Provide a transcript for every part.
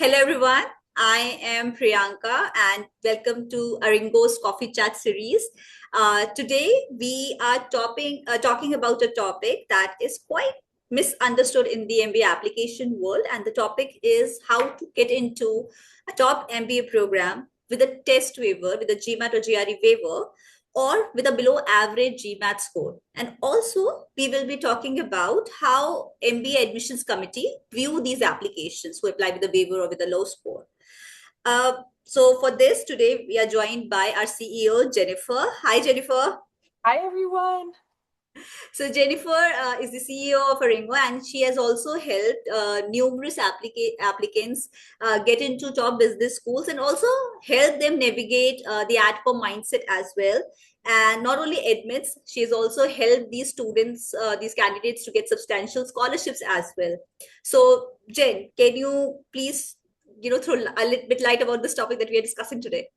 Hello, everyone. I am Priyanka, and welcome to ARINGO's Coffee Chat series. Today, we are talking about a topic that is quite misunderstood in the MBA application world, and the topic is how to get into a top MBA program with a test waiver, with a GMAT or GRE waiver, or with a below average GMAT score. And also, we will be talking about how MBA admissions committee view these applications who apply with a waiver or with a low score. So for this, today we are joined by our CEO, Jenifer. Hi, Jenifer. Hi, everyone. So Jenifer is the CEO of ARINGO, and she has also helped numerous applicants get into top business schools and also help them navigate the AdCom mindset as well. And not only admits, she has also helped these students, these candidates to get substantial scholarships as well. So Jen, can you please, throw a little bit light about this topic that we are discussing today?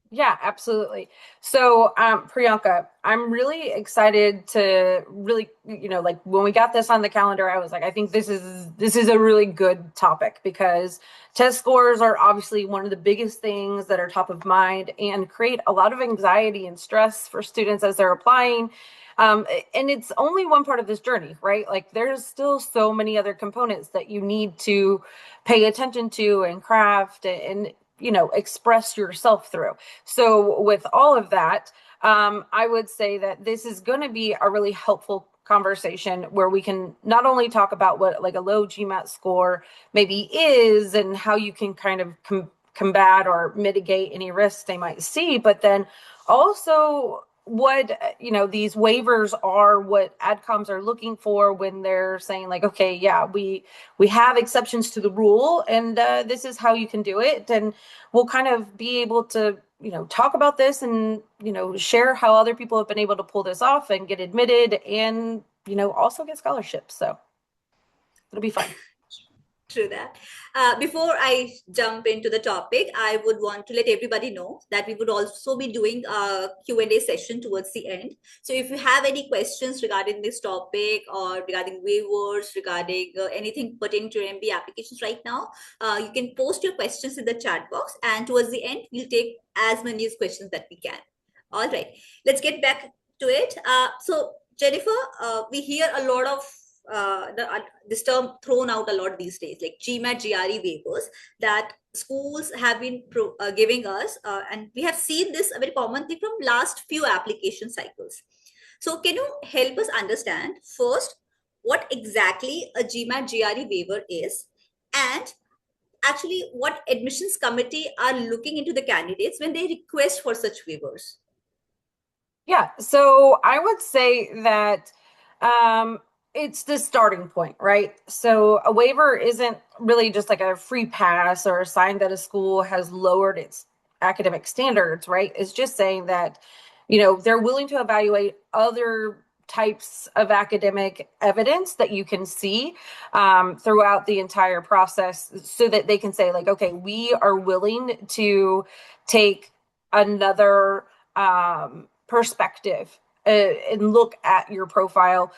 Yeah, absolutely. So, Priyanka, I'm really excited to really, like when we got this on the calendar, I was like, I think this is a really good topic because test scores are obviously one of the biggest things that are top of mind and create a lot of anxiety and stress for students as they're applying. And it's only one part of this journey, right? Like there's still so many other components that you need to pay attention to and craft and express yourself through. So with all of that, I would say that this is going to be a really helpful conversation where we can not only talk about what like a low GMAT score maybe is and how you can kind of combat or mitigate any risks they might see, but then also what these waivers are, what AdComs are looking for when they're saying like, okay, yeah, we have exceptions to the rule, and this is how you can do it, and we'll kind of be able to talk about this and share how other people have been able to pull this off and get admitted and also get scholarships. So it'll be fun. True that. Before I jump into the topic, I would want to let everybody know that we would also be doing a Q&A session towards the end. So if you have any questions regarding this topic or regarding waivers, regarding anything pertaining to your MBA applications right now, you can post your questions in the chat box, and towards the end, we'll take as many questions that we can. All right, let's get back to it. So Jenifer, we hear a lot of this term thrown out a lot these days, like GMAT, GRE waivers that schools have been giving us, and we have seen this a very common thing from last few application cycles. So can you help us understand first what exactly a GMAT, GRE waiver is, and actually what admissions committee are looking into the candidates when they request for such waivers? Yeah, so I would say that it's the starting point, right? So a waiver isn't really just like a free pass or a sign that a school has lowered its academic standards, right? It's just saying that, they're willing to evaluate other types of academic evidence that you can see throughout the entire process so that they can say like, okay, we are willing to take another perspective and look at your profile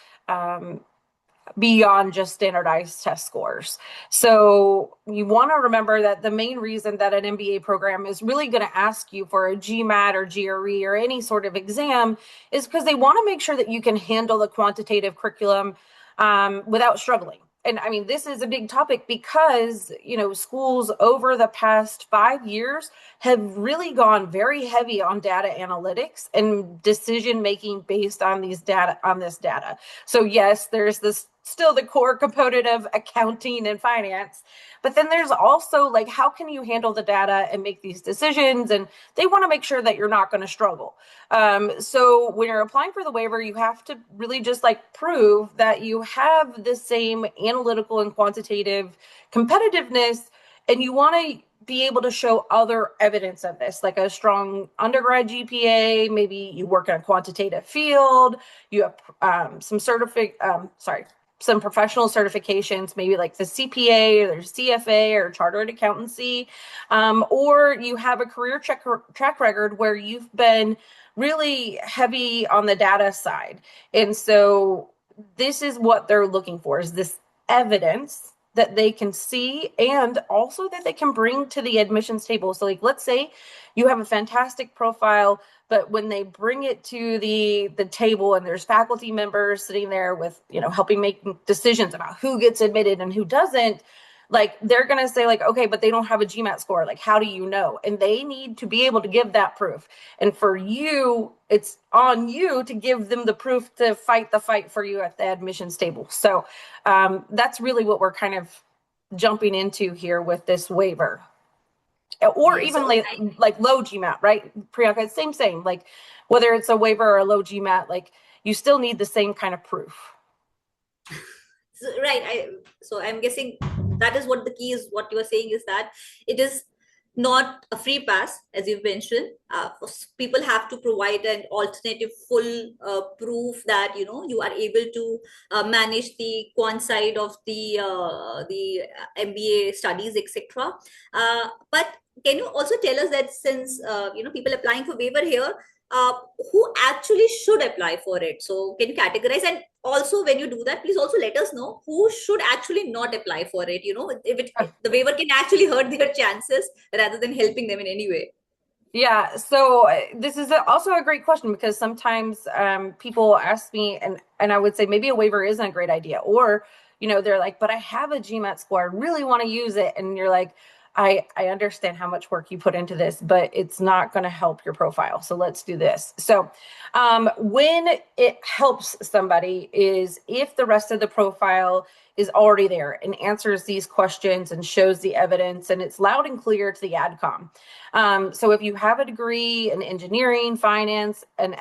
beyond just standardized test scores. So you want to remember that the main reason that an MBA program is really going to ask you for a GMAT or GRE or any sort of exam is because they want to make sure that you can handle the quantitative curriculum without struggling. And I mean, this is a big topic because, schools over the past 5 years have really gone very heavy on data analytics and decision making based on this data. So yes, there's this still the core component of accounting and finance, but then there's also like, how can you handle the data and make these decisions? And they want to make sure that you're not going to struggle. So when you're applying for the waiver, you have to really just like prove that you have the same analytical and quantitative competitiveness, and you want to be able to show other evidence of this, like a strong undergrad GPA, maybe you work in a quantitative field, you have some professional certifications, maybe like the CPA or CFA or chartered accountancy, or you have a career track record where you've been really heavy on the data side. And so this is what they're looking for, is this evidence that they can see and also that they can bring to the admissions table. So like, let's say you have a fantastic profile, but when they bring it to the table and there's faculty members sitting there with, helping make decisions about who gets admitted and who doesn't, like they're going to say like, okay, but they don't have a GMAT score. Like, how do you know? And they need to be able to give that proof. And for you, it's on you to give them the proof to fight the fight for you at the admissions table. So that's really what we're kind of jumping into here with this waiver. Or even like low GMAT, right? Priyanka, it's same, like whether it's a waiver or a low GMAT, like you still need the same kind of proof. Right. So I'm guessing that is what the key is. What you are saying is that it is not a free pass, as you've mentioned. People have to provide an alternative full proof that you are able to manage the quant side of the MBA studies, etc. But can you also tell us that since people applying for waiver here, who actually should apply for it? So can you categorize? And also when you do that, please also let us know who should actually not apply for it. If the waiver can actually hurt their chances rather than helping them in any way. Yeah, so this is also a great question because sometimes people ask me and I would say maybe a waiver isn't a great idea, or they're like, but I have a GMAT score, I really want to use it, and you're like, I understand how much work you put into this, but it's not going to help your profile. So let's do this. So when it helps somebody is if the rest of the profile is already there and answers these questions and shows the evidence and it's loud and clear to the AdCom. So if you have a degree in engineering, finance, and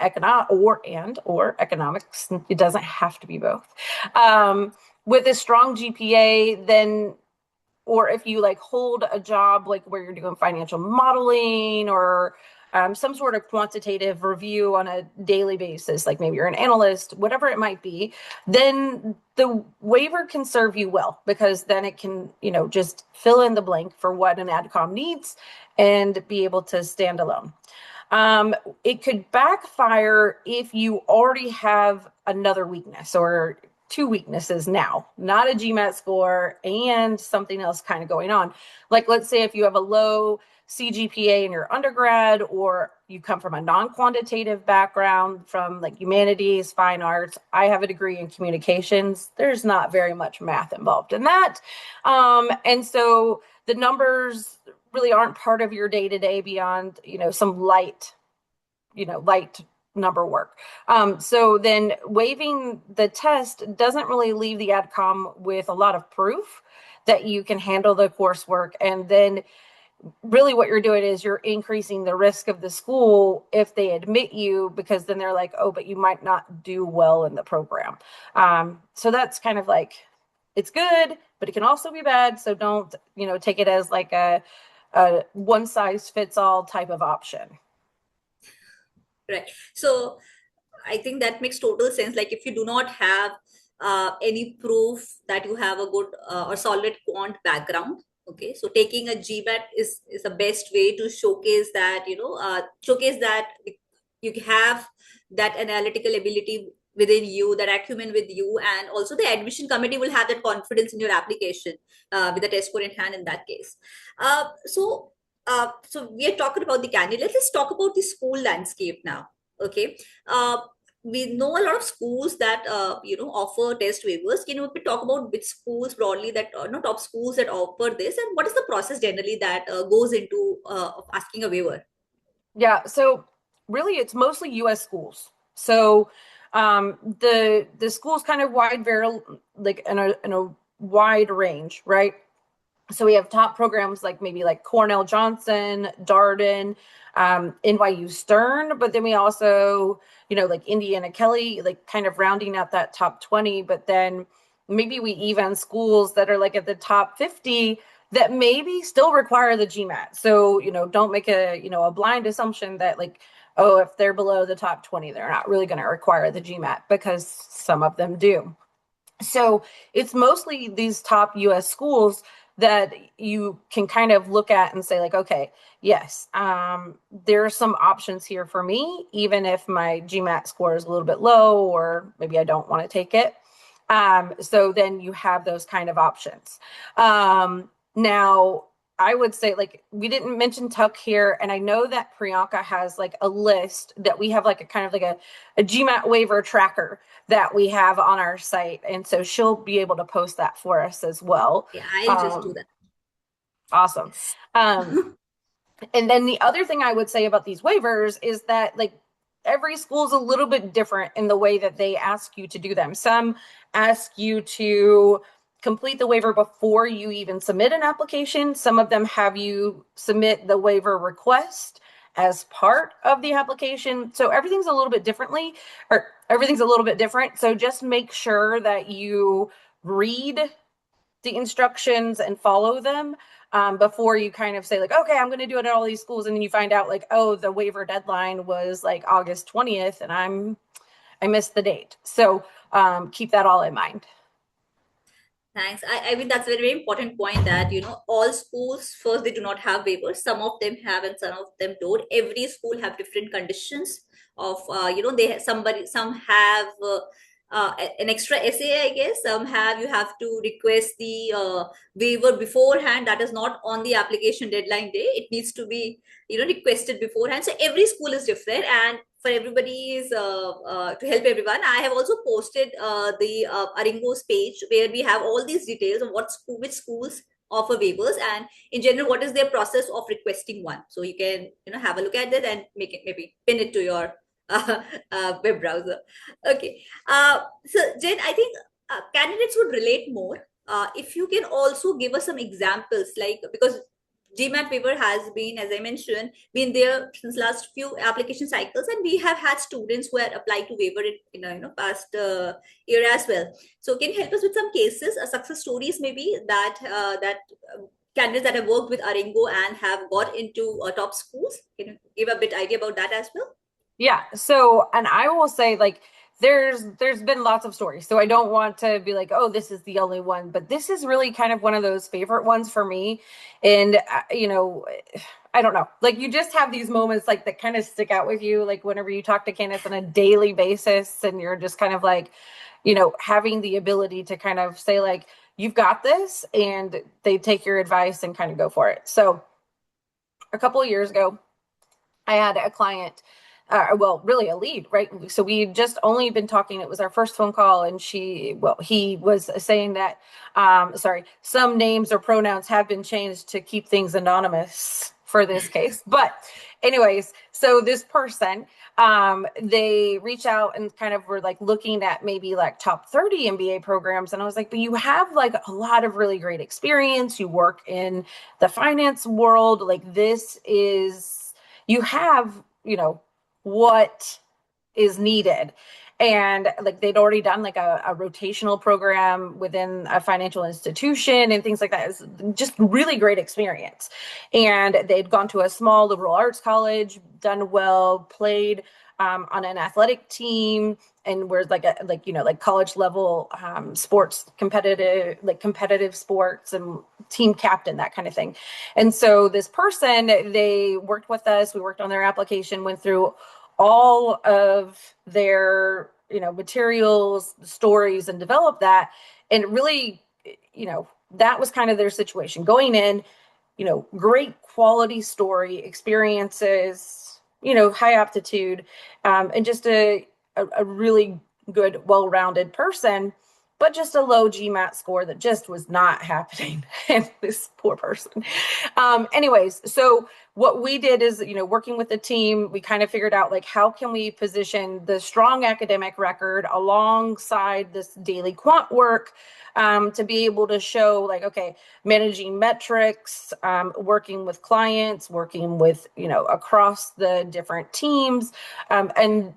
or economics, it doesn't have to be both, with a strong GPA, then or if you like hold a job like where you're doing financial modeling or some sort of quantitative review on a daily basis, like maybe you're an analyst, whatever it might be, then the waiver can serve you well because then it can, just fill in the blank for what an AdCom needs and be able to stand alone. It could backfire if you already have another weakness or two weaknesses now, not a GMAT score and something else kind of going on. Like, let's say if you have a low CGPA in your undergrad, or you come from a non-quantitative background from like humanities, fine arts. I have a degree in communications. There's not very much math involved in that. And so the numbers really aren't part of your day-to-day beyond, some light number work. So then waiving the test doesn't really leave the AdCom with a lot of proof that you can handle the coursework. And then really what you're doing is you're increasing the risk of the school if they admit you, because then they're like, oh, but you might not do well in the program. So that's kind of like, it's good, but it can also be bad. So don't, take it as like a one size fits all type of option. Right. So I think that makes total sense. Like if you do not have any proof that you have a good or solid quant background, okay, so taking a GMAT is the best way to showcase that, showcase that you have that analytical ability within you, that acumen with you, and also the admission committee will have that confidence in your application with the test score in hand in that case. So we are talking about the candidate. Let's talk about the school landscape now. Okay. We know a lot of schools that offer test waivers. Can you talk about which schools broadly that top schools that offer this, and what is the process generally that goes into asking a waiver? Yeah, so really it's mostly U.S. schools. So the schools kind of vary like in a wide range, right? So we have top programs like maybe like Cornell, Johnson, Darden, NYU Stern, but then we also, like Indiana Kelly, like kind of rounding out that top 20, but then maybe we even schools that are like at the top 50 that maybe still require the GMAT. So, don't make a blind assumption that like, oh, if they're below the top 20, they're not really going to require the GMAT, because some of them do. So it's mostly these top US schools that you can kind of look at and say like, okay, yes, there are some options here for me, even if my GMAT score is a little bit low, or maybe I don't want to take it. So then you have those kind of options. Now, I would say, like, we didn't mention Tuck here, and I know that Priyanka has like a list that we have, like a kind of like a GMAT waiver tracker that we have on our site, and so she'll be able to post that for us as well. Yeah, I'll just do that. Awesome. Yes. And then the other thing I would say about these waivers is that, like, every school is a little bit different in the way that they ask you to do them. Some ask you to complete the waiver before you even submit an application. Some of them have you submit the waiver request as part of the application. So everything's a little bit differently, or everything's a little bit different. So just make sure that you read the instructions and follow them before you kind of say, like, okay, I'm going to do it at all these schools. And then you find out, like, oh, the waiver deadline was like August 20th and I missed the date. So keep that all in mind. Thanks. I mean, that's a very, very important point that, all schools, first, they do not have waivers. Some of them have and some of them don't. Every school have different conditions of, some have an extra essay, I guess. Some have, you have to request the waiver beforehand. That is not on the application deadline day. It needs to be, requested beforehand. So every school is different. And for everybody's to help everyone, I have also posted the Aringo's page where we have all these details of which schools offer waivers, and in general what is their process of requesting one. So you can have a look at that and make it, maybe pin it to your web browser. Okay. So Jen, I think candidates would relate more if you can also give us some examples, like, because GMAT waiver has been, as I mentioned, been there since last few application cycles, and we have had students who had applied to waiver in past year as well. So, can you help us with some cases, success stories, maybe that candidates that have worked with Aringo and have got into top schools? Can you give a bit idea about that as well? Yeah. So, and I will say, like, there's been lots of stories. So I don't want to be like, oh, this is the only one, but this is really kind of one of those favorite ones for me. And I don't know, like, you just have these moments like that kind of stick out with you, like whenever you talk to candidates on a daily basis and you're just kind of like, having the ability to kind of say, like, you've got this, and they take your advice and kind of go for it. So a couple of years ago, I had a client, well, really a lead, right? So we had just only been talking. It was our first phone call, and he was saying that, sorry, some names or pronouns have been changed to keep things anonymous for this case. But anyways, so this person, they reach out and kind of were like looking at maybe like top 30 MBA programs. And I was like, but you have like a lot of really great experience. You work in the finance world. Like, you have, what is needed. And like, they'd already done like a rotational program within a financial institution and things like that. It's just really great experience. And they'd gone to a small liberal arts college, done well, played on an athletic team, and were like college level sports, competitive sports, and team captain, that kind of thing. And so this person, they worked with us. We worked on their application, went through all of their materials, stories, and developed that. And really, that was kind of their situation going in. Great quality story, experiences, high aptitude, and just a really good, well-rounded person, but just a low GMAT score that just was not happening. And this poor person. Anyways, so what we did is, working with the team, we kind of figured out, like, how can we position the strong academic record alongside this daily quant work, to be able to show, like, okay, managing metrics, working with clients, working with, across the different teams, and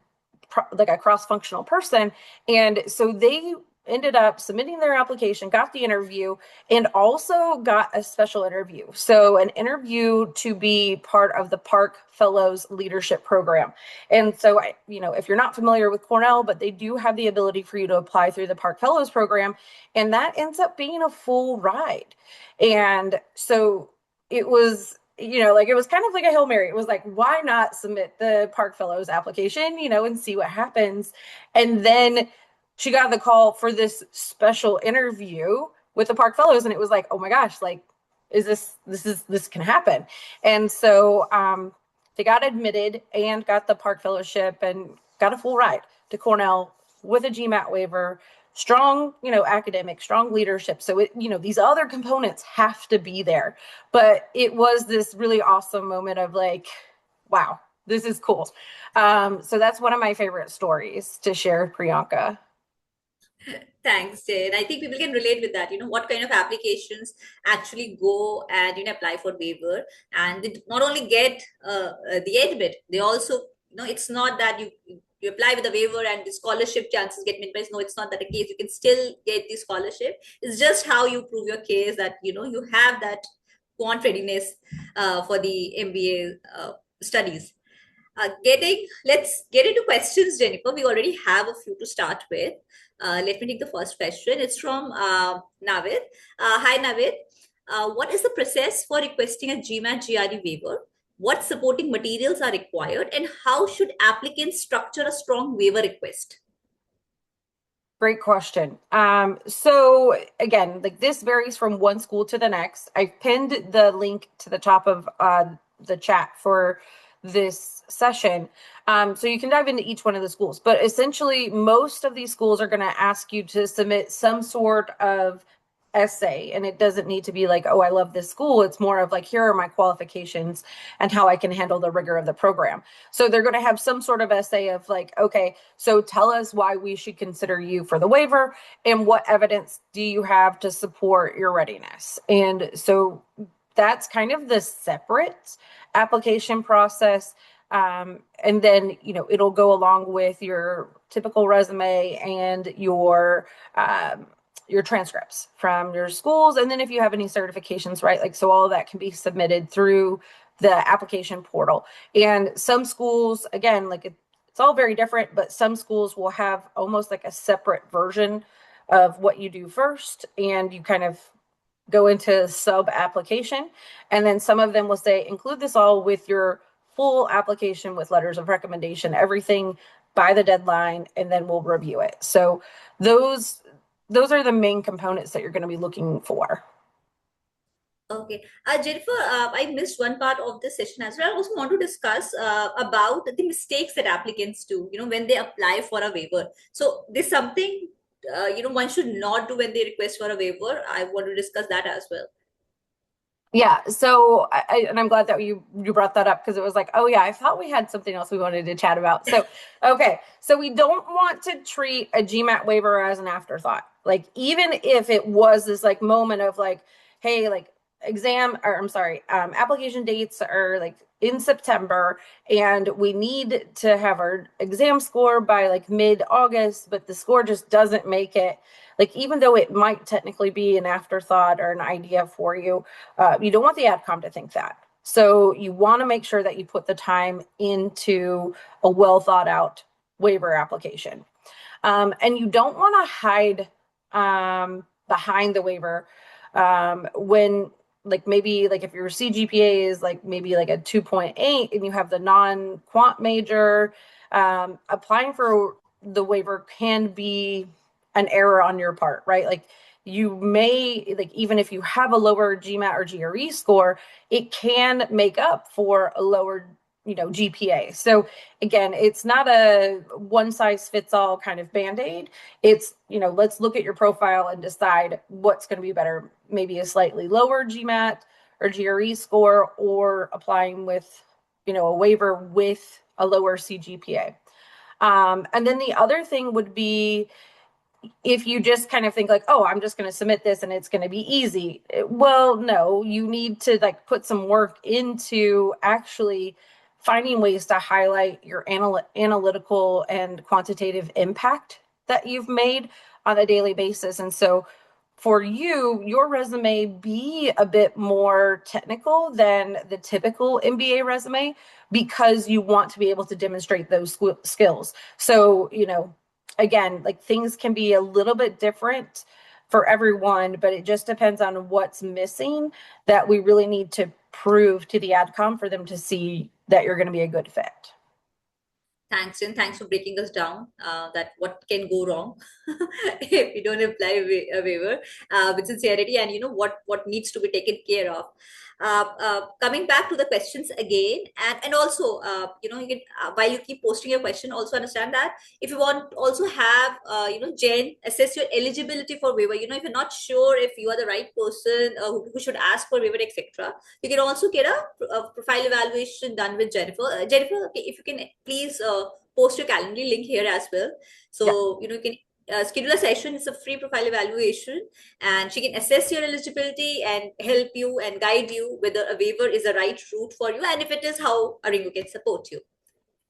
like a cross-functional person. And so they ended up submitting their application, got the interview, and also got a special interview. So an interview to be part of the Park Fellows Leadership Program. And so, if you're not familiar with Cornell, but they do have the ability for you to apply through the Park Fellows Program, and that ends up being a full ride. And so it was, it was kind of like a Hail Mary. It was like, why not submit the Park Fellows application, and see what happens. And then she got the call for this special interview with the Park Fellows, and it was like, oh my gosh, like, this can happen. And so they got admitted and got the Park Fellowship and got a full ride to Cornell with a GMAT waiver, strong, academic, strong leadership. So these other components have to be there. But it was this really awesome moment of like, wow, this is cool. So that's one of my favorite stories to share, Priyanka. Thanks, Jen. I think people can relate with that. What kind of applications actually go and apply for waiver, and they not only get the admit, they also it's not that you apply with a waiver and the scholarship chances get minimized. No, it's not that the case. You can still get the scholarship. It's just how you prove your case that you have that quant readiness for the MBA studies. Let's get into questions, Jenifer. We already have a few to start with. Let me take the first question. It's from Navid. Hi, Navid. What is the process for requesting a GMAT GRE waiver? What supporting materials are required, and how should applicants structure a strong waiver request? Great question. So again, like this varies from one school to the next. I've pinned the link to the top of the chat for this session. So you can dive into each one of the schools, but essentially most of these schools are going to ask you to submit some sort of essay, and it doesn't need to be like, oh, I love this school. It's more of like, here are my qualifications and how I can handle the rigor of the program. So they're going to have some sort of essay of like, okay, so tell us why we should consider you for the waiver and what evidence do you have to support your readiness. And so that's kind of the separate application process. And then, it'll go along with your typical resume and your transcripts from your schools. And then if you have any certifications, right? Like, so all of that can be submitted through the application portal. And some schools, again, like it's all very different, but some schools will have almost like a separate version of what you do first. And you kind of go into sub application. And then some of them will say, include this all with your full application with letters of recommendation, everything by the deadline, and then we'll review it. So those are the main components that you're going to be looking for. Okay. Jennifer, I missed one part of the session as well. I also want to discuss about the mistakes that applicants do, when they apply for a waiver. So there's something, one should not do when they request for a waiver. I want to discuss that as well. Yeah. So, and I'm glad that you brought that up because it was like, oh yeah, I thought we had something else we wanted to chat about. So, okay. So we don't want to treat a GMAT waiver as an afterthought. Like, even if it was this like moment of like, hey, like application dates are like in September and we need to have our exam score by like mid-August, but the score just doesn't make it. Like, even though it might technically be an afterthought or an idea for you, you don't want the AdCom to think that. So you want to make sure that you put the time into a well thought out waiver application. And you don't want to hide behind the waiver when like maybe like if your CGPA is like maybe like a 2.8 and you have the non-quant major, applying for the waiver can be an error on your part, right? Like you may, like even if you have a lower GMAT or GRE score, it can make up for a lower GPA. So again, it's not a one size fits all kind of band-aid. It's, let's look at your profile and decide what's going to be better. Maybe a slightly lower GMAT or GRE score, or applying with, a waiver with a lower CGPA. And then the other thing would be, if you just kind of think like, oh, I'm just going to submit this and it's going to be easy. Well, no, you need to like put some work into actually finding ways to highlight your analytical and quantitative impact that you've made on a daily basis. And so for you, your resume be a bit more technical than the typical MBA resume because you want to be able to demonstrate those skills. So, again, like things can be a little bit different for everyone, but it just depends on what's missing that we really need to prove to the AdCom for them to see that you're going to be a good fit. Thanks, and thanks for breaking us down that what can go wrong. if you don't apply a waiver with sincerity, and what needs to be taken care of. Coming back to the questions again, and also you can while you keep posting your question, also understand that if you want also have Jen assess your eligibility for waiver. If you're not sure if you are the right person who should ask for waiver, etc., you can also get a profile evaluation done with Jenifer. Jenifer, okay, if you can please post your Calendly link here as well, Yeah. so you can schedule a session. It's a free profile evaluation, and she can assess your eligibility and help you and guide you whether a waiver is the right route for you, and if it is, how ARINGO can support you.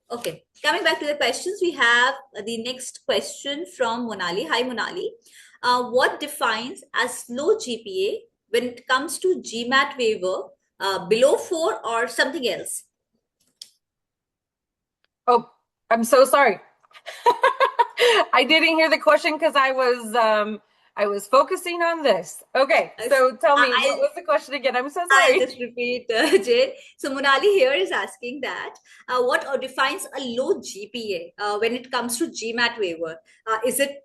Okay, coming back to the questions, we have the next question from Monali. Hi, Monali. What defines as low GPA when it comes to GMAT waiver, below 4 or something else? Oh, I'm so sorry. I didn't hear the question because I was focusing on this. Okay, so tell me, what was the question again? I'm so sorry. I'll just repeat, Jane. So Monali here is asking that what defines a low GPA when it comes to GMAT waiver? Is it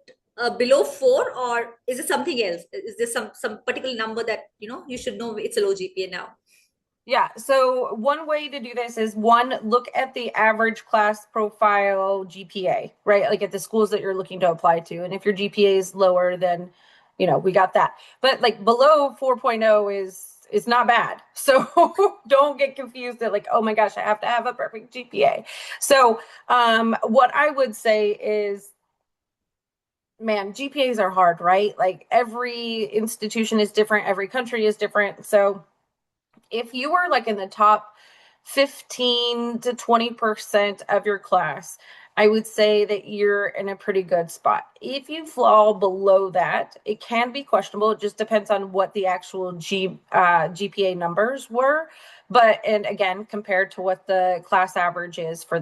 below 4 or is it something else? Is there some particular number that you should know it's a low GPA now? Yeah, so one way to do this is look at the average class profile GPA, right? Like at the schools that you're looking to apply to. And if your GPA is lower, then, we got that. But like below 4.0 is not bad. So don't get confused that like, oh my gosh, I have to have a perfect GPA. So what I would say is, man, GPAs are hard, right? Like every institution is different, every country is different. So if you were like in the top 15 to 20% of your class, I would say that you're in a pretty good spot. If you fall below that, it can be questionable. It just depends on what the actual GPA numbers were. And again, compared to what the class average is for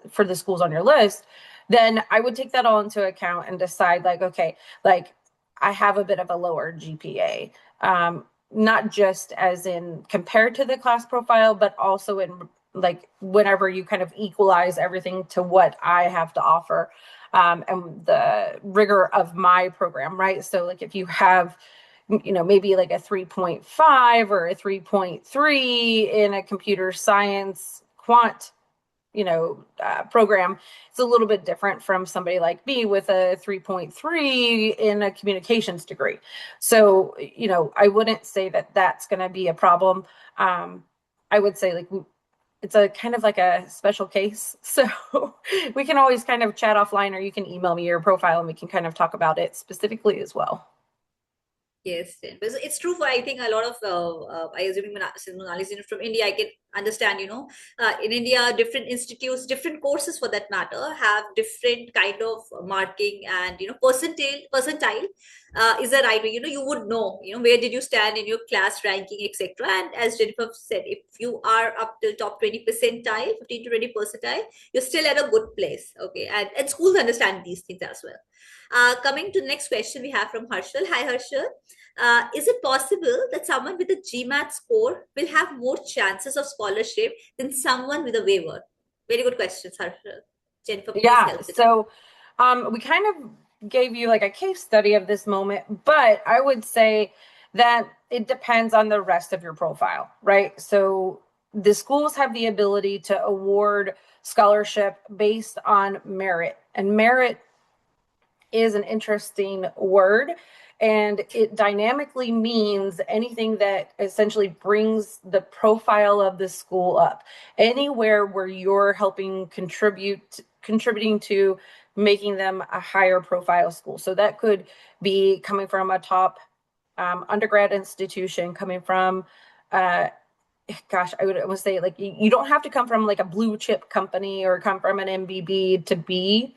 for the schools on your list, then I would take that all into account and decide like, okay, like I have a bit of a lower GPA. Not just as in compared to the class profile, but also in like whenever you kind of equalize everything to what I have to offer and the rigor of my program, right? So like if you have, maybe like a 3.5 or a 3.3 in a computer science quant program, it's a little bit different from somebody like me with a 3.3 in a communications degree. So, I wouldn't say that that's going to be a problem. I would say like it's a kind of like a special case. So we can always kind of chat offline, or you can email me your profile and we can kind of talk about it specifically as well. Yes, it's true for I think a lot of I assume Monali is from India. I can understand, in India, different institutes, different courses for that matter, have different kind of marking, and percentile is the right way. You would know, where did you stand in your class ranking, etc. And as Jenifer said, if you are up till top 20 percentile, 15 to 20 percentile, you're still at a good place. Okay, and schools understand these things as well. Coming to the next question we have from Harshal. Hi, Harshal. Is it possible that someone with a GMAT score will have more chances of scholarship than someone with a waiver? Very good question, Harshal. Jenifer, please help. So we kind of gave you like a case study of this moment, but I would say that it depends on the rest of your profile, right? So the schools have the ability to award scholarship based on merit, and merit is an interesting word, and it dynamically means anything that essentially brings the profile of the school up, anywhere where you're helping contributing to making them a higher profile school. So that could be coming from a top undergrad institution, coming from gosh, I would almost say like you don't have to come from like a blue chip company or come from an MBB to be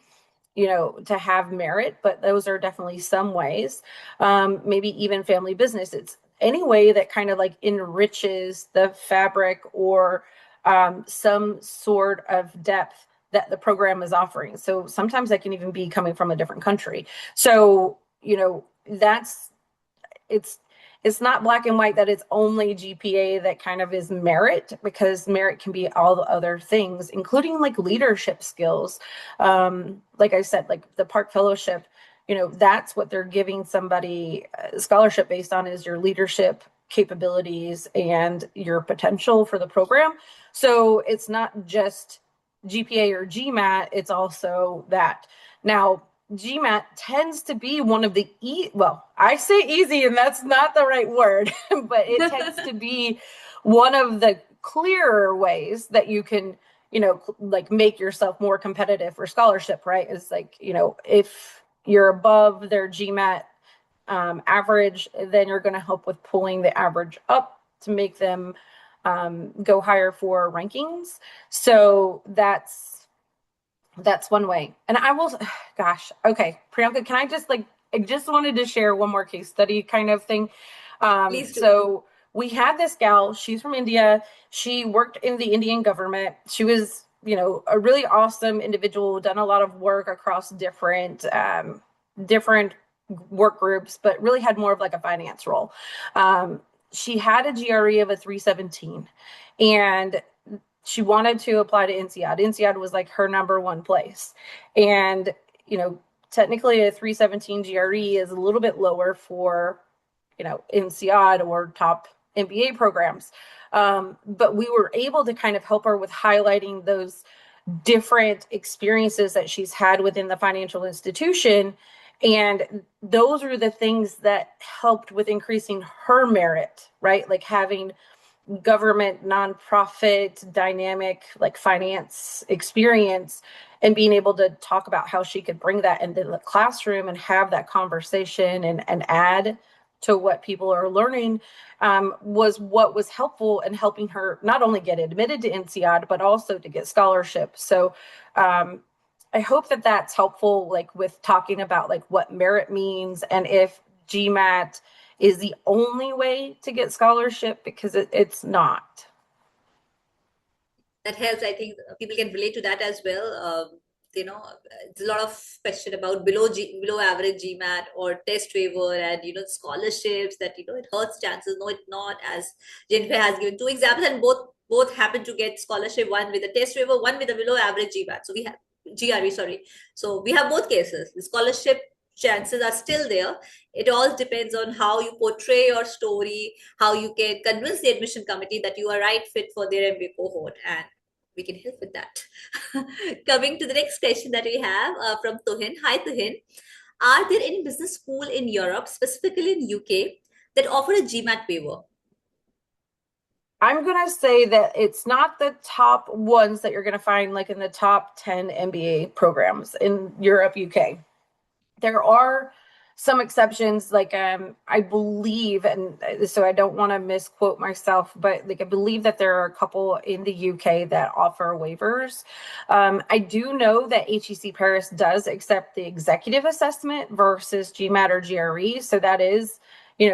to have merit, but those are definitely some ways. Maybe even family business. It's any way that kind of like enriches the fabric or some sort of depth that the program is offering. So sometimes that can even be coming from a different country. So, it's not black and white that it's only GPA that kind of is merit, because merit can be all the other things, including like leadership skills. Like I said, like the Park Fellowship, that's what they're giving somebody a scholarship based on, is your leadership capabilities and your potential for the program. So it's not just GPA or GMAT, it's also that. Now, GMAT tends to be one of the I say easy, and that's not the right word, but it tends to be one of the clearer ways that you can, like make yourself more competitive for scholarship, right? Is like, if you're above their GMAT average, then you're going to help with pulling the average up to make them go higher for rankings. So that's one way. And I will, okay, Priyanka, can I just wanted to share one more case study kind of thing. Please do. So we had this gal, she's from India. She worked in the Indian government. She was, a really awesome individual, done a lot of work across different work groups, but really had more of like a finance role. She had a GRE of a 317, and she wanted to apply to INSEAD. INSEAD was like her number one place. And, technically a 317 GRE is a little bit lower for, INSEAD or top MBA programs. But we were able to kind of help her with highlighting those different experiences that she's had within the financial institution. And those are the things that helped with increasing her merit, right? Like having government, nonprofit, dynamic, like finance experience, and being able to talk about how she could bring that into the classroom and have that conversation and add to what people are learning, was what was helpful in helping her not only get admitted to INSEAD, but also to get scholarships. So I hope that that's helpful, like with talking about like what merit means, and if GMAT is the only way to get scholarship, because it's not. That helps. I think people can relate to that as well. It's a lot of question about below average GMAT or test waiver, and scholarships that it hurts chances. No, it's not. As Jenifer has given two examples, and both happen to get scholarship. One with a test waiver, one with a below average GMAT. So we have GRE, sorry. So we have both cases. The scholarship chances are still there. It all depends on how you portray your story, how you can convince the admission committee that you are right fit for their MBA cohort, and we can help with that. Coming to the next question that we have from Tuhin. Hi, Tuhin. Are there any business school in Europe, specifically in UK, that offer a GMAT waiver? I'm going to say that it's not the top ones that you're going to find like in the top 10 MBA programs in Europe, UK. There are some exceptions, like I believe, and so I don't want to misquote myself, but like I believe that there are a couple in the UK that offer waivers. I do know that HEC Paris does accept the executive assessment versus GMAT or GRE, so that is,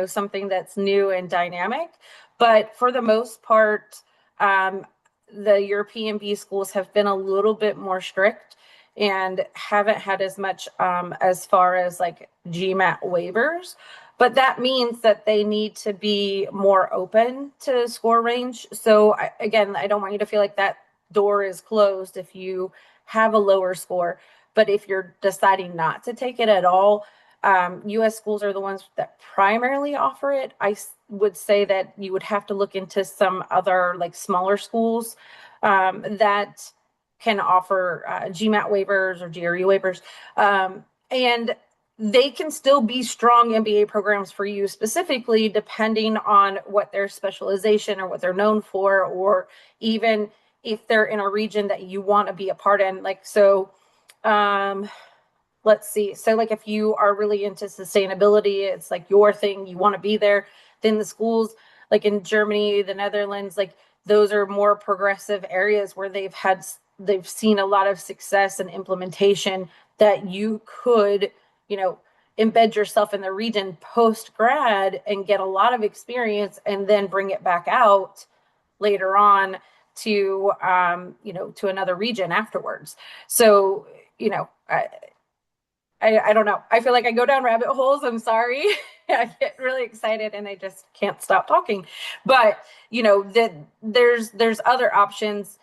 something that's new and dynamic. But for the most part, the European B schools have been a little bit more strict and haven't had as much as far as like GMAT waivers. But that means that they need to be more open to score range. So again, I don't want you to feel like that door is closed if you have a lower score. But if you're deciding not to take it at all, US schools are the ones that primarily offer it. I would say that you would have to look into some other like smaller schools that can offer GMAT waivers or GRE waivers. And they can still be strong MBA programs for you, specifically depending on what their specialization or what they're known for, or even if they're in a region that you want to be a part in. Like, so let's see. So like if you are really into sustainability, it's like your thing, you want to be there, then the schools like in Germany, the Netherlands, like those are more progressive areas where they've seen a lot of success and implementation that you could, embed yourself in the region post grad and get a lot of experience and then bring it back out later on to, to another region afterwards. So, I don't know. I feel like I go down rabbit holes. I'm sorry. I get really excited and I just can't stop talking. But, that there's other options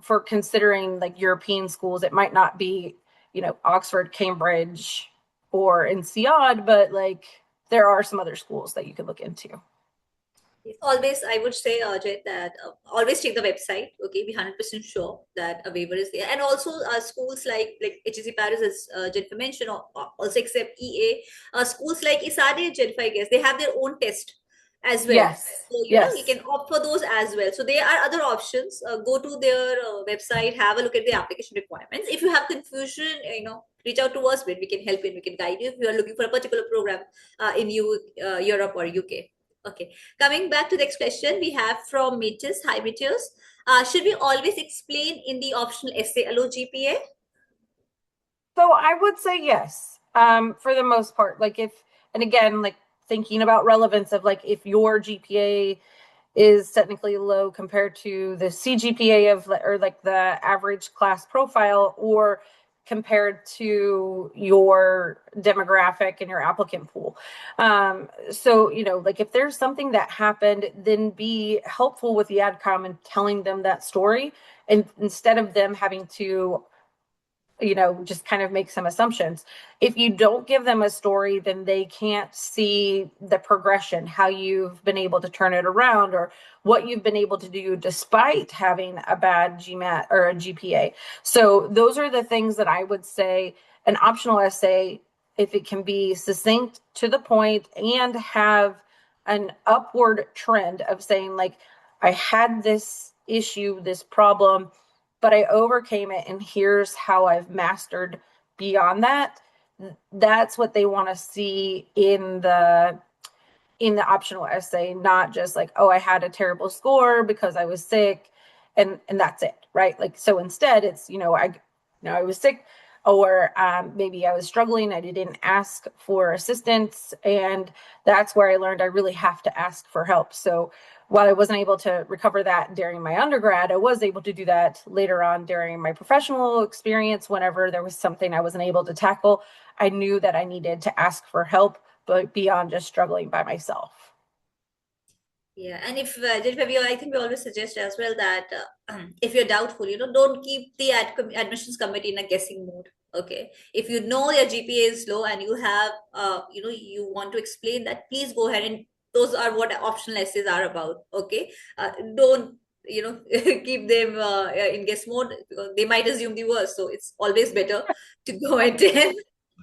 for considering like European schools. It might not be, Oxford, Cambridge, or INSEAD, but like there are some other schools that you could look into. Always, I would say, Ajay, that always check the website. Okay, be 100% sure that a waiver is there, and also schools like HEC Paris, as Jenifer mentioned, or also except EA, schools like ISADE, Jenifer, I guess they have their own test as well. Yes. So Yes. you can opt for those as well. So there are other options. Go to their website, have a look at the application requirements. If you have confusion, reach out to us. We can help you. We can guide you if you are looking for a particular program in Europe or UK. Okay, coming back to the next question we have from Metis. Hi, Metis. Should we always explain in the optional essay a low GPA? So I would say yes, for the most part. Like and again, like thinking about relevance of like if your GPA is technically low compared to the CGPA or like the average class profile, or compared to your demographic and your applicant pool. So, like if there's something that happened, then be helpful with the AdCom and telling them that story, and instead of them having to just kind of make some assumptions. If you don't give them a story, then they can't see the progression, how you've been able to turn it around, or what you've been able to do despite having a bad GMAT or a GPA. So those are the things that I would say. An optional essay, if it can be succinct, to the point, and have an upward trend of saying, like, I had this issue, this problem, but I overcame it, and here's how I've mastered beyond that. That's what they want to see in the optional essay, not just like, oh, I had a terrible score because I was sick, and that's it, right? Like, so instead it's, I was sick, or maybe I was struggling, I didn't ask for assistance, and that's where I learned I really have to ask for help. So while I wasn't able to recover that during my undergrad, I was able to do that later on during my professional experience. Whenever there was something I wasn't able to tackle, I knew that I needed to ask for help, but beyond just struggling by myself. Yeah, and if I think we always suggest as well that if you're doubtful, don't keep the admissions committee in a guessing mode. Okay, if you know your GPA is low and you have, you want to explain that, please go ahead, and those are what optional essays are about. Okay, don't keep them in guess mode, because they might assume the worst. So it's always better to go and tell.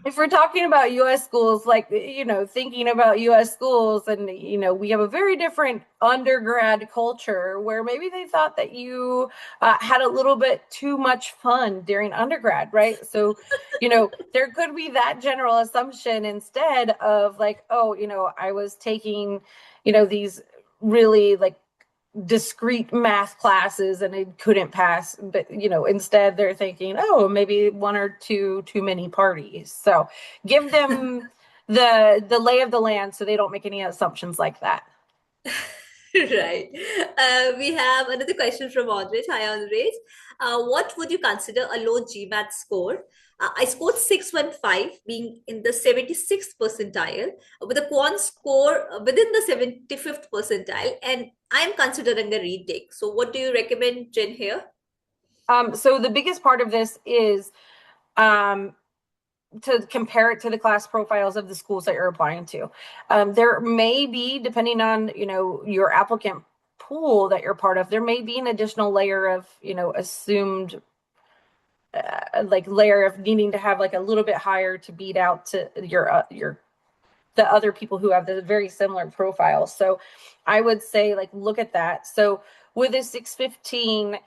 If we're talking about U.S. schools, like, thinking about U.S. schools, and, we have a very different undergrad culture where maybe they thought that you had a little bit too much fun during undergrad, right? So, there could be that general assumption instead of like, oh, I was taking, these really like discrete math classes and it couldn't pass, but instead they're thinking, oh, maybe one or two too many parties. So give them the lay of the land so they don't make any assumptions like that. Right. We have another question from Andres. Hi, Andres. What would you consider a low GMAT score? I scored 615, being in the 76th percentile, with a quant score within the 75th percentile, and I'm considering a retake. So, what do you recommend, Jen, here? So the biggest part of this is to compare it to the class profiles of the schools that you're applying to. There may be, depending on, your applicant pool that you're part of, there may be an additional layer of, assumed layer of needing to have like a little bit higher to beat out to the other people who have the very similar profiles. So I would say, like, look at that. So with a 615,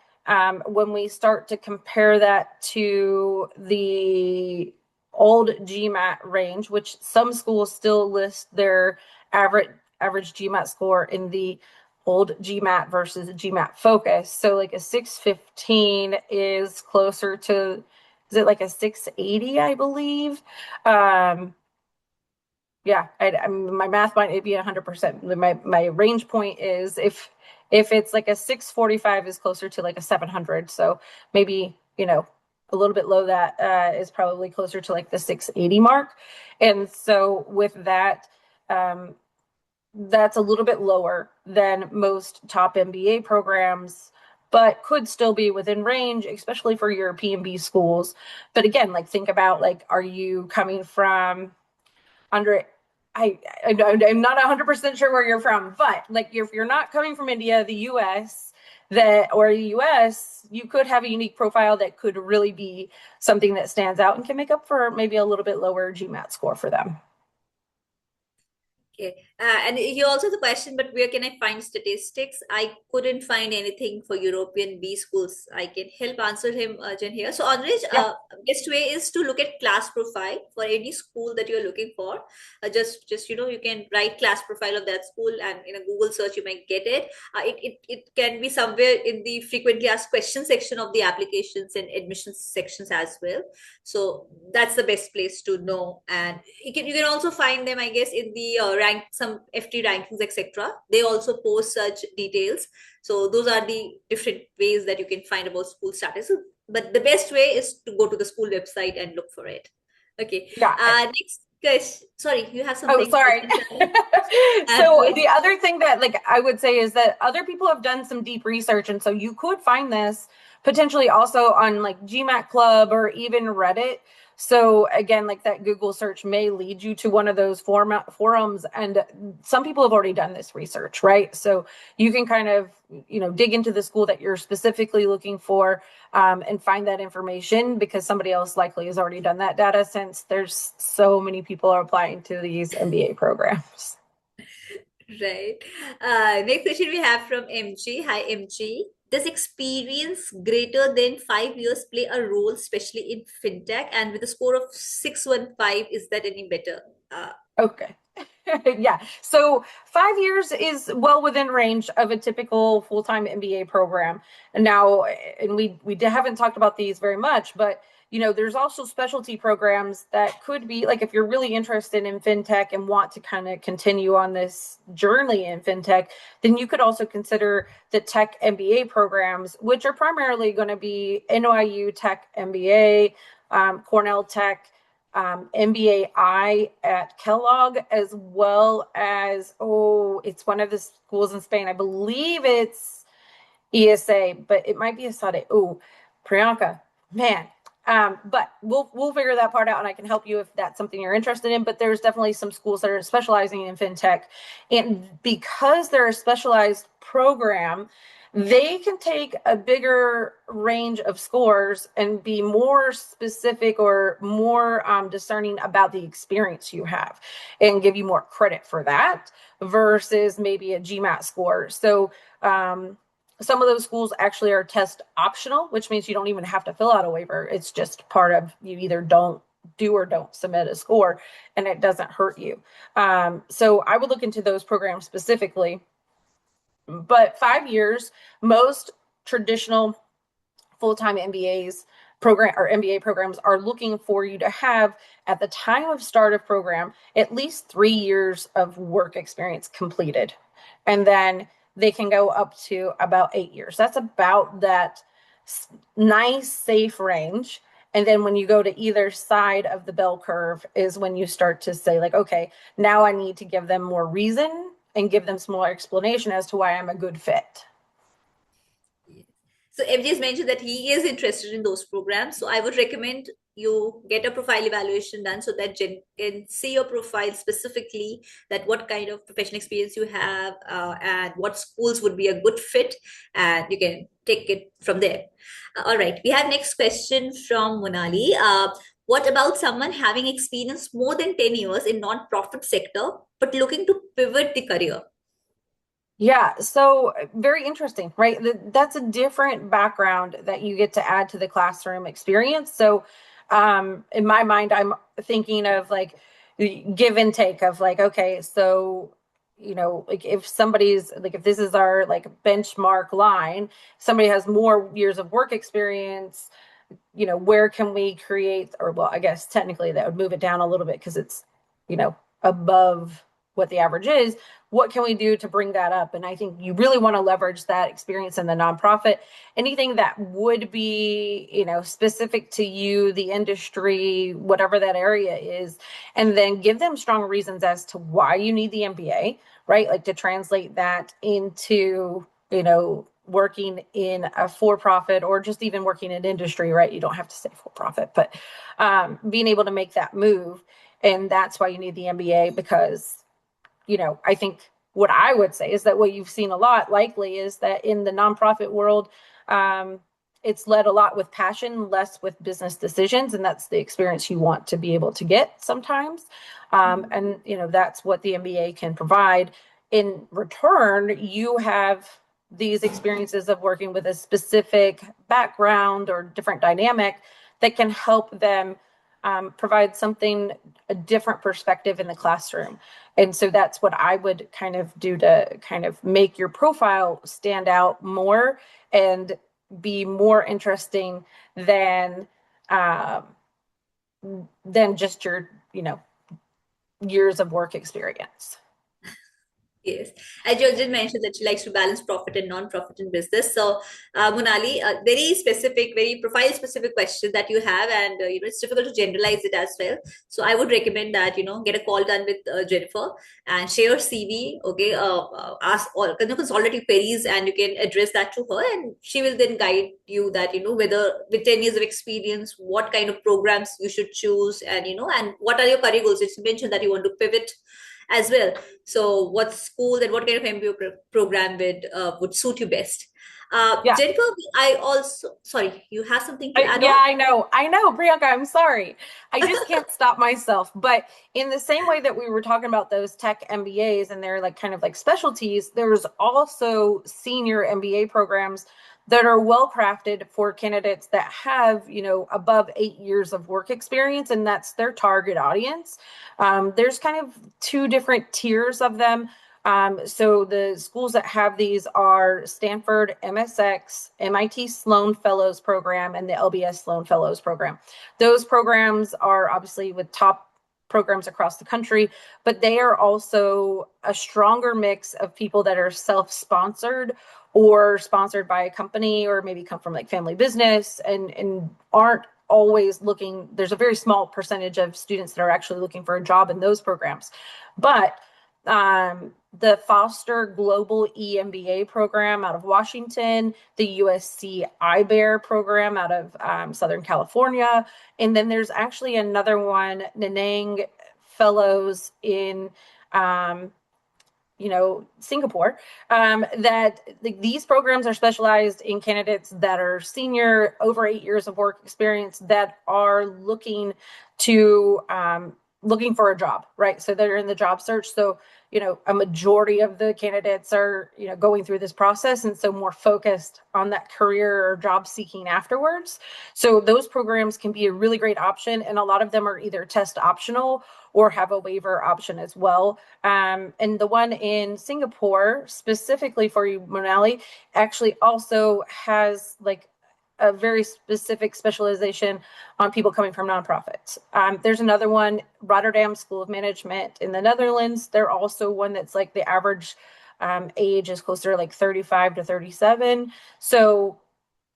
when we start to compare that to the old GMAT range, which some schools still list their average GMAT score in the old GMAT versus GMAT focus. So like a 615 is closer to, is it like a 680, I believe? Yeah, my math might be 100%. My range point is, if it's like a 645 is closer to like a 700. So maybe, a little bit low, that is probably closer to like the 680 mark. And so with that, that's a little bit lower than most top MBA programs, but could still be within range, especially for your PMB schools. But again, like think about like, are you coming from under I'm not 100% sure where you're from, but like if you're not coming from India, the US, or the US, you could have a unique profile that could really be something that stands out and can make up for maybe a little bit lower GMAT score for them. Okay. And you also the question, but where can I find statistics? I couldn't find anything for European B schools. I can help answer him, Jen here. So, Andrej, Yeah. best way is to look at class profile for any school that you're looking for. Just you can write class profile of that school, and in a Google search you might get it. It can be somewhere in the frequently asked questions section of the applications and admissions sections as well. So that's the best place to know, and you can also find them, I guess, in the some FT rankings, etc. They also post such details. So those are the different ways that you can find about school status. But the best way is to go to the school website and look for it. Okay. Yeah. Next question. Sorry, you have Oh, something. sorry. So the other thing that like I would say is that other people have done some deep research, and so you could find this potentially also on like GMAT Club or even Reddit. So again, like that Google search may lead you to one of those forums, and some people have already done this research, right? So you can kind of, dig into the school that you're specifically looking for, and find that information, because somebody else likely has already done that data, since there's so many people are applying to these MBA programs. Right. Next question we have from MG. Hi, MG. Does experience greater than 5 years play a role, especially in fintech? And with a score of 615, is that any better? Okay. Yeah. So 5 years is well within range of a typical full-time MBA program. And now, and we haven't talked about these very much, but there's also specialty programs that could be like, if you're really interested in fintech and want to kind of continue on this journey in fintech, then you could also consider the tech MBA programs, which are primarily going to be NYU Tech MBA, Cornell Tech, MBAI at Kellogg, as well as, it's one of the schools in Spain. I believe it's ESA, but it might be ESADE. Priyanka, man. But we'll figure that part out, and I can help you if that's something you're interested in. But there's definitely some schools that are specializing in fintech, and because they're a specialized program, they can take a bigger range of scores and be more specific or more discerning about the experience you have, and give you more credit for that versus maybe a GMAT score. So some of those schools actually are test optional, which means you don't even have to fill out a waiver. It's just part of, you either don't do or don't submit a score, and it doesn't hurt you. So I would look into those programs specifically. But 5 years, most traditional full-time MBAs program or MBA programs are looking for you to have, at the time of start of program, at least 3 years of work experience completed. And then they can go up to about 8 years. That's about that nice, safe range. And then when you go to either side of the bell curve is when you start to say, like, okay, now I need to give them more reason and give them some more explanation as to why I'm a good fit. So MJ has mentioned that he is interested in those programs. So I would recommend you get a profile evaluation done so that Jen can see your profile specifically, that what kind of professional experience you have, and what schools would be a good fit, and you can take it from there. All right, we have next question from Monali. What about someone having experience more than 10 years in non-profit sector but looking to pivot the career? Yeah, so very interesting, right? That's a different background that you get to add to the classroom experience. So in my mind, I'm thinking of like give and take of like, okay, so like if somebody's like, if this is our like benchmark line, somebody has more years of work experience, where can we create, or well, I guess technically that would move it down a little bit because it's, above what the average is. What can we do to bring that up? And I think you really want to leverage that experience in the nonprofit. Anything that would be, specific to you, the industry, whatever that area is, and then give them strong reasons as to why you need the MBA, right? Like to translate that into, working in a for-profit or just even working in industry, right? You don't have to say for-profit, but being able to make that move. And that's why you need the MBA, because, I think what I would say is that what you've seen a lot likely is that in the nonprofit world, it's led a lot with passion, less with business decisions. And that's the experience you want to be able to get sometimes. And, that's what the MBA can provide. In return, you have these experiences of working with a specific background or different dynamic that can help them provide a different perspective in the classroom. And so that's what I would kind of do to kind of make your profile stand out more and be more interesting than just your, years of work experience. Yes, and you did mention that she likes to balance profit and non-profit in business. So, Monali, a very specific, very profile-specific question that you have, and it's difficult to generalize it as well. So, I would recommend that get a call done with Jenifer and share your CV. Okay, ask all consolidate queries, and you can address that to her, and she will then guide you that whether with 10 years of experience, what kind of programs you should choose, and and what are your career goals. It's mentioned that you want to pivot as well. So what school and what kind of MBA program would suit you best? Yeah. Jenifer, I also, sorry, you have something to add Yeah, on? I know, Priyanka, I'm sorry. I just can't stop myself. But in the same way that we were talking about those tech MBAs and they're like kind of like specialties, there's also senior MBA programs that are well crafted for candidates that have, above 8 years of work experience, and that's their target audience. There's kind of two different tiers of them. So the schools that have these are Stanford MSX, MIT Sloan Fellows Program, and the LBS Sloan Fellows Program. Those programs are obviously with top programs across the country, but they are also a stronger mix of people that are self-sponsored or sponsored by a company, or maybe come from like family business and aren't always looking. There's a very small percentage of students that are actually looking for a job in those programs. But the Foster Global EMBA program out of Washington, the USC IBEAR program out of Southern California, and then there's actually another one, Nanang Fellows in Singapore, that these programs are specialized in candidates that are senior, over 8 years of work experience, that are looking for a job, right? So they're in the job search. So, a majority of the candidates are, going through this process. And so more focused on that career or job seeking afterwards. So those programs can be a really great option. And a lot of them are either test optional or have a waiver option as well. And the one in Singapore, specifically for you, Monali, actually also has like a very specific specialization on people coming from nonprofits. There's another one, Rotterdam School of Management in the Netherlands. They're also one that's like the average age is closer to like 35 to 37. So,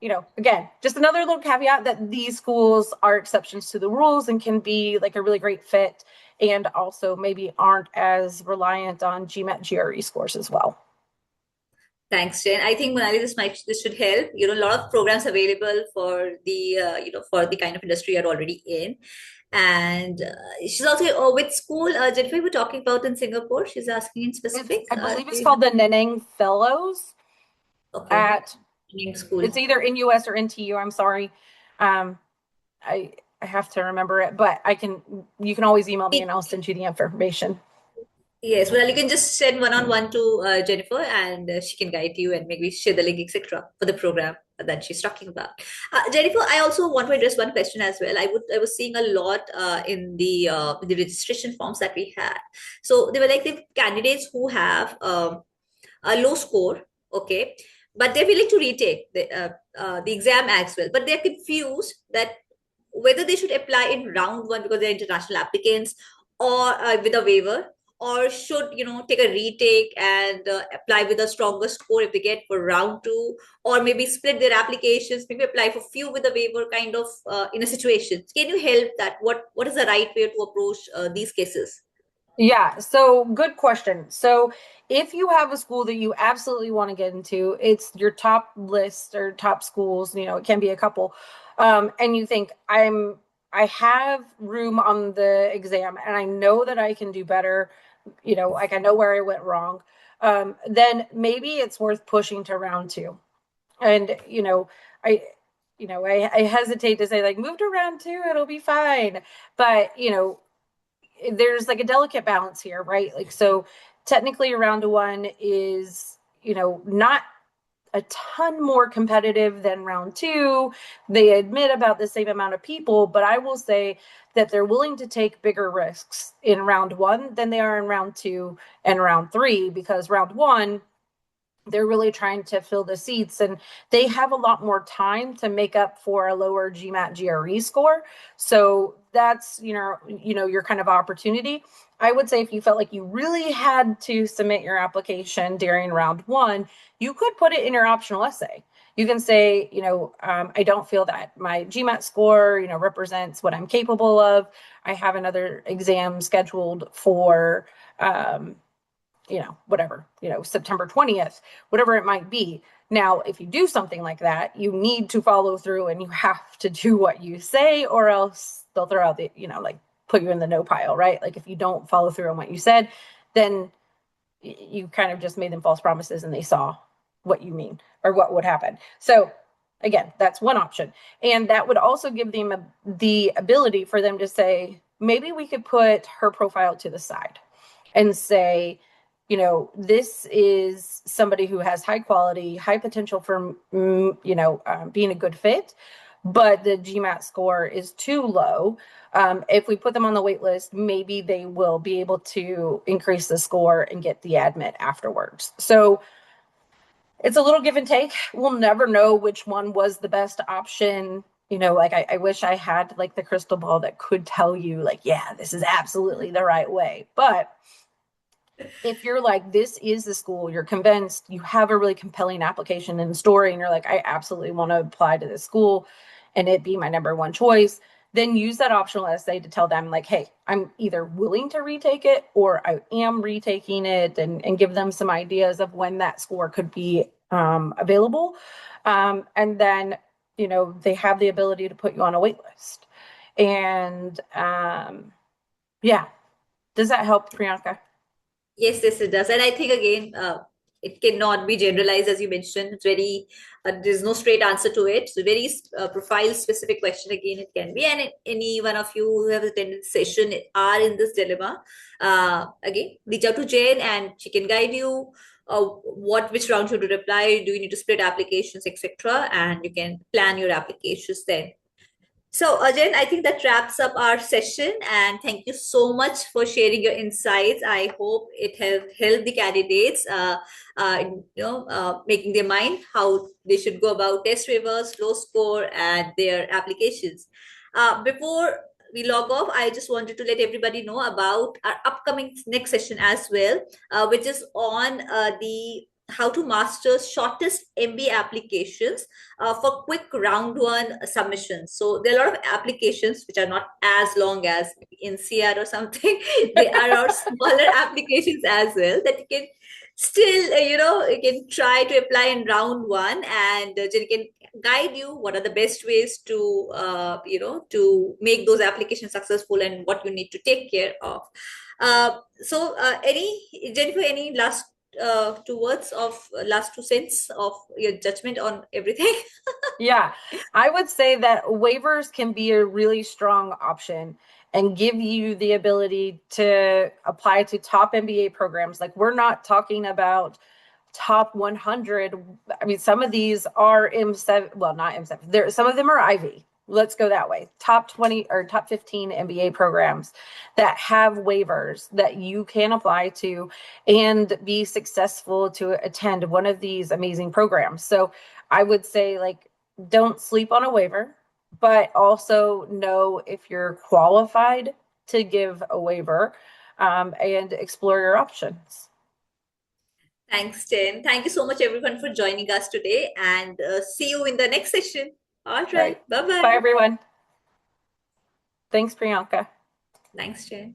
again, just another little caveat that these schools are exceptions to the rules and can be like a really great fit, and also maybe aren't as reliant on GMAT GRE scores as well. Thanks, Jen. I think Monali, this should help. A lot of programs available for the for the kind of industry you're already in, and she's also with school. Jennifer, we were talking about in Singapore. She's asking in specific. I believe it's called the Nanang Fellows. Okay. At school. It's either in US or NTU. I'm sorry. I have to remember it, but you can always email me and I'll send you the information. Yes, well, you can just send one-on-one to Jenifer, and she can guide you and maybe share the link, etc., for the program that she's talking about. Jenifer, I also want to address one question as well. I was seeing a lot in the registration forms that we had. So they were like the candidates who have a low score, okay, but they're willing to retake the exam as well, but they're confused that whether they should apply in round one because they're international applicants, or with a waiver, or should take a retake and apply with a stronger score if they get for round two, or maybe split their applications, maybe apply for few with a waiver, kind of in a situation. Can you help that? What is the right way to approach these cases? Yeah, so good question. So if you have a school that you absolutely want to get into, it's your top list or top schools, it can be a couple, and you think I have room on the exam and I know that I can do better, like I know where I went wrong, then maybe it's worth pushing to round two. And I I hesitate to say like move to round two, it'll be fine. But there's like a delicate balance here, right? Like, so technically round one is, not a ton more competitive than round two. They admit about the same amount of people, but I will say that they're willing to take bigger risks in round one than they are in round two and round three, because round one, they're really trying to fill the seats and they have a lot more time to make up for a lower GMAT GRE score. So that's, your kind of opportunity. I would say if you felt like you really had to submit your application during round one, you could put it in your optional essay. You can say, I don't feel that my GMAT score, represents what I'm capable of. I have another exam scheduled for, whatever, September 20th, whatever it might be. Now, if you do something like that, you need to follow through and you have to do what you say, or else they'll throw out the, like put you in the no pile, right? Like if you don't follow through on what you said, then you kind of just made them false promises and they saw what you mean or what would happen. So again, that's one option. And that would also give them the ability for them to say, maybe we could put her profile to the side and say, this is somebody who has high quality, high potential for, being a good fit, but the GMAT score is too low. If we put them on the wait list, maybe they will be able to increase the score and get the admit afterwards. So it's a little give and take. We'll never know which one was the best option. Like I wish I had like the crystal ball that could tell you like, yeah, this is absolutely the right way. But if you're like, this is the school, you're convinced, you have a really compelling application and story, and you're like, I absolutely want to apply to this school and it be my number one choice, then use that optional essay to tell them like, hey, I'm either willing to retake it or I am retaking it, and give them some ideas of when that score could be available. And then, they have the ability to put you on a wait list. And yeah, does that help, Priyanka? Yes, it does. And I think again, it cannot be generalized as you mentioned. It's very, there's no straight answer to it. So very profile specific question again, it can be. And any one of you who have attended the session are in this dilemma, again, reach out to Jane and she can guide you. Which round should you apply? Do you need to split applications, etc.? And you can plan your applications then. So, Ajay, I think that wraps up our session. And thank you so much for sharing your insights. I hope it has helped the candidates, making their mind how they should go about test waivers, flow score, and their applications. Before we log off, I just wanted to let everybody know about our upcoming next session as well, which is on the how to master shortest MBA applications for quick round one submissions. So there are a lot of applications which are not as long as INSEAD or something. They are our smaller applications as well that you can still, you can try to apply in round one, and Jenny can guide you what are the best ways to, to make those applications successful and what you need to take care of. Jenifer, any last two words of last 2 cents of your judgment on everything? Yeah, I would say that waivers can be a really strong option and give you the ability to apply to top MBA programs. Like, we're not talking about top 100. I mean, some of these are M7, well, not M7. Some of them are Ivy. Let's go that way. Top 20 or top 15 MBA programs that have waivers that you can apply to and be successful to attend one of these amazing programs. So I would say, like, don't sleep on a waiver, but also know if you're qualified to give a waiver, and explore your options. Thanks, Jen. Thank you so much, everyone, for joining us today, and see you in the next session. All Right. right. Bye bye. Bye, everyone. Thanks, Priyanka. Thanks, Jen.